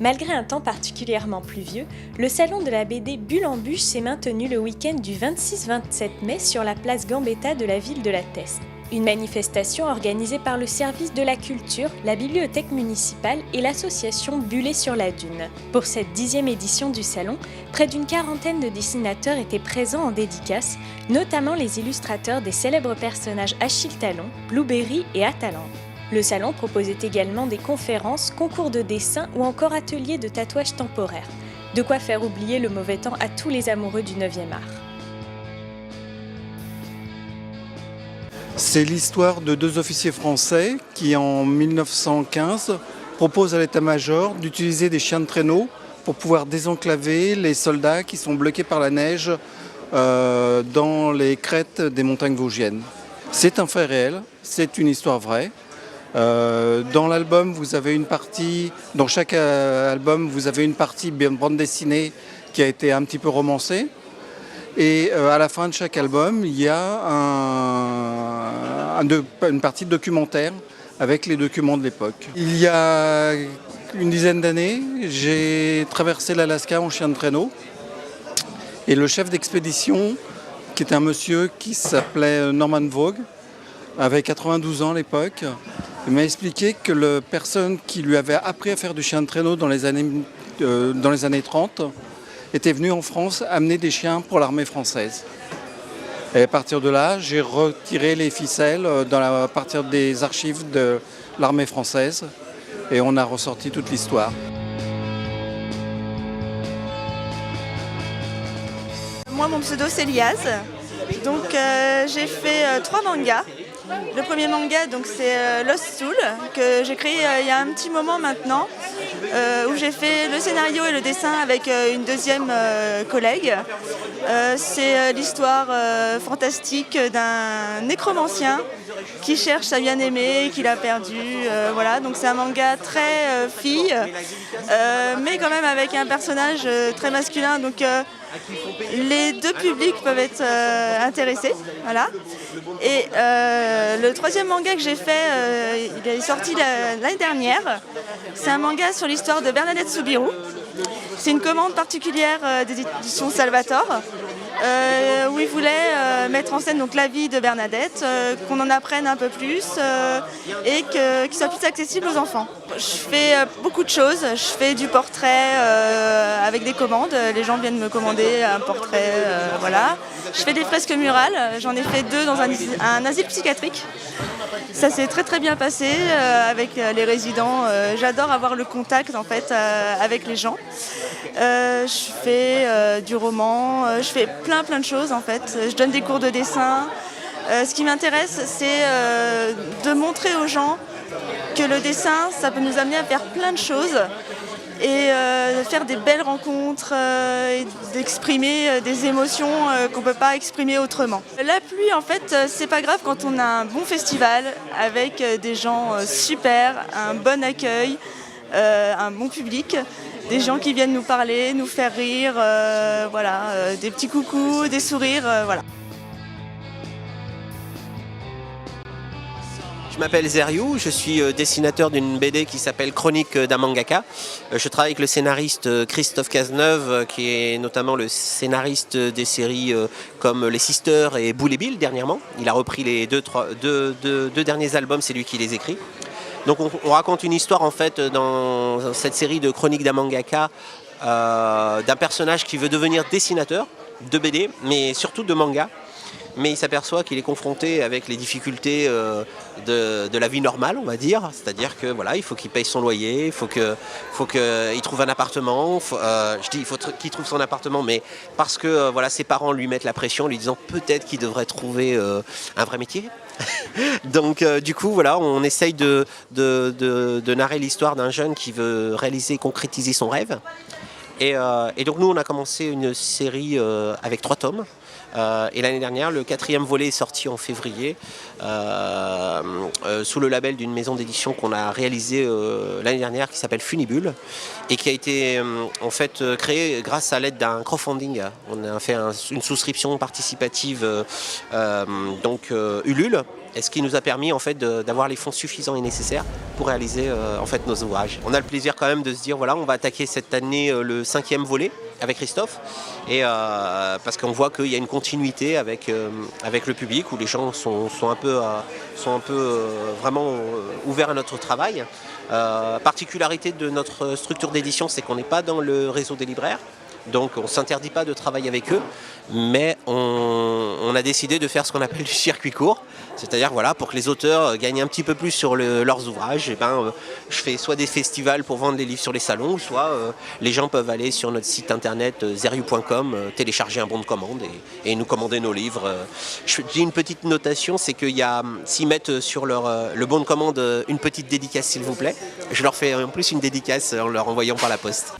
Malgré un temps particulièrement pluvieux, le salon de la BD Bulle en Bûche s'est maintenu le week-end du 26-27 mai sur la place Gambetta de la ville de La Teste. Une manifestation organisée par le service de la culture, la bibliothèque municipale et l'association Buller sur la Dune. Pour cette 10e édition du salon, près d'une quarantaine de dessinateurs étaient présents en dédicace, notamment les illustrateurs des célèbres personnages Achille Talon, Blueberry et Atalante. Le salon proposait également des conférences, concours de dessin ou encore ateliers de tatouage temporaire. De quoi faire oublier le mauvais temps à tous les amoureux du 9e art. C'est l'histoire de deux officiers français qui, en 1915, proposent à l'état-major d'utiliser des chiens de traîneau pour pouvoir désenclaver les soldats qui sont bloqués par la neige dans les crêtes des montagnes vosgiennes. C'est un fait réel, c'est une histoire vraie. Dans l'album, vous avez une partie, dans chaque album, vous avez une partie bande dessinée qui a été un petit peu romancée. Et à la fin de chaque album, il y a une partie de documentaire avec les documents de l'époque. Il y a une dizaine d'années, j'ai traversé l'Alaska en chien de traîneau. Et le chef d'expédition, qui était un monsieur qui s'appelait Norman Vogue, avait 92 ans à l'époque, il m'a expliqué que la personne qui lui avait appris à faire du chien de traîneau dans les années 30 était venue en France amener des chiens pour l'armée française. Et à partir de là, j'ai retiré les ficelles à partir des archives de l'armée française et on a ressorti toute l'histoire. Moi, mon pseudo, c'est Liaz. Donc, j'ai fait 3 mangas. Le premier manga, donc, c'est Lost Soul, que j'ai créé il y a un petit moment maintenant, où j'ai fait le scénario et le dessin avec une deuxième collègue. C'est l'histoire fantastique d'un nécromancien qui cherche sa bien-aimée, qu'il a perdue. Voilà, donc c'est un manga très fille, mais quand même avec un personnage très masculin. Donc, les deux publics peuvent être intéressés, voilà. Et le troisième manga que j'ai fait, il est sorti l'année dernière. C'est un manga sur l'histoire de Bernadette Soubirous. C'est une commande particulière des éditions Salvatore, où ils voulaient mettre en scène donc, la vie de Bernadette, qu'on en apprenne un peu plus et qu'il soit plus accessible aux enfants. Je fais beaucoup de choses. Je fais du portrait avec des commandes. Les gens viennent me commander un portrait, voilà. Je fais des fresques murales. J'en ai fait 2 dans un asile psychiatrique. Ça s'est très très bien passé avec les résidents. J'adore avoir le contact en fait avec les gens. Je fais du roman. Je fais plein de choses en fait. Je donne des cours de dessin. Ce qui m'intéresse, c'est de montrer aux gens que le dessin, ça peut nous amener à faire plein de choses et faire des belles rencontres, et d'exprimer des émotions qu'on ne peut pas exprimer autrement. La pluie, en fait, c'est pas grave quand on a un bon festival avec des gens super, un bon accueil, un bon public, des gens qui viennent nous parler, nous faire rire, voilà, des petits coucous, des sourires, voilà. Je m'appelle Zeriou, je suis dessinateur d'une BD qui s'appelle Chronique d'un mangaka. Je travaille avec le scénariste Christophe Cazeneuve, qui est notamment le scénariste des séries comme Les Sisters et Boule et Bill dernièrement. Il a repris les deux derniers albums, c'est lui qui les écrit. Donc on raconte une histoire en fait dans cette série de Chronique d'un mangaka d'un personnage qui veut devenir dessinateur de BD, mais surtout de manga. Mais il s'aperçoit qu'il est confronté avec les difficultés de la vie normale, on va dire. C'est-à-dire que voilà, il faut qu'il paye son loyer, il faut qu'il trouve un appartement. Je dis il faut qu'il trouve son appartement, mais parce que voilà, ses parents lui mettent la pression, lui disant peut-être qu'il devrait trouver un vrai métier. Donc du coup voilà, on essaye de narrer l'histoire d'un jeune qui veut réaliser, concrétiser son rêve. Et donc nous on a commencé une série avec 3 tomes. Et l'année dernière, le 4e volet est sorti en février sous le label d'une maison d'édition qu'on a réalisée l'année dernière qui s'appelle Funibule et qui a été en fait créé grâce à l'aide d'un crowdfunding. On a fait une souscription participative Ulule. Et ce qui nous a permis en fait d'avoir les fonds suffisants et nécessaires pour réaliser en fait nos ouvrages. On a le plaisir quand même de se dire voilà, on va attaquer cette année le 5e volet avec Christophe et parce qu'on voit qu'il y a une continuité avec le public où les gens sont un peu vraiment ouverts à notre travail. Particularité de notre structure d'édition, c'est qu'on n'est pas dans le réseau des libraires. Donc on ne s'interdit pas de travailler avec eux, mais on a décidé de faire ce qu'on appelle du circuit court. C'est-à-dire voilà, pour que les auteurs gagnent un petit peu plus sur leurs ouvrages, je fais soit des festivals pour vendre les livres sur les salons, soit les gens peuvent aller sur notre site internet zeriu.com, télécharger un bon de commande et nous commander nos livres. Je dis une petite notation, c'est s'ils mettent sur le bon de commande une petite dédicace s'il vous plaît, je leur fais en plus une dédicace en leur envoyant par la poste.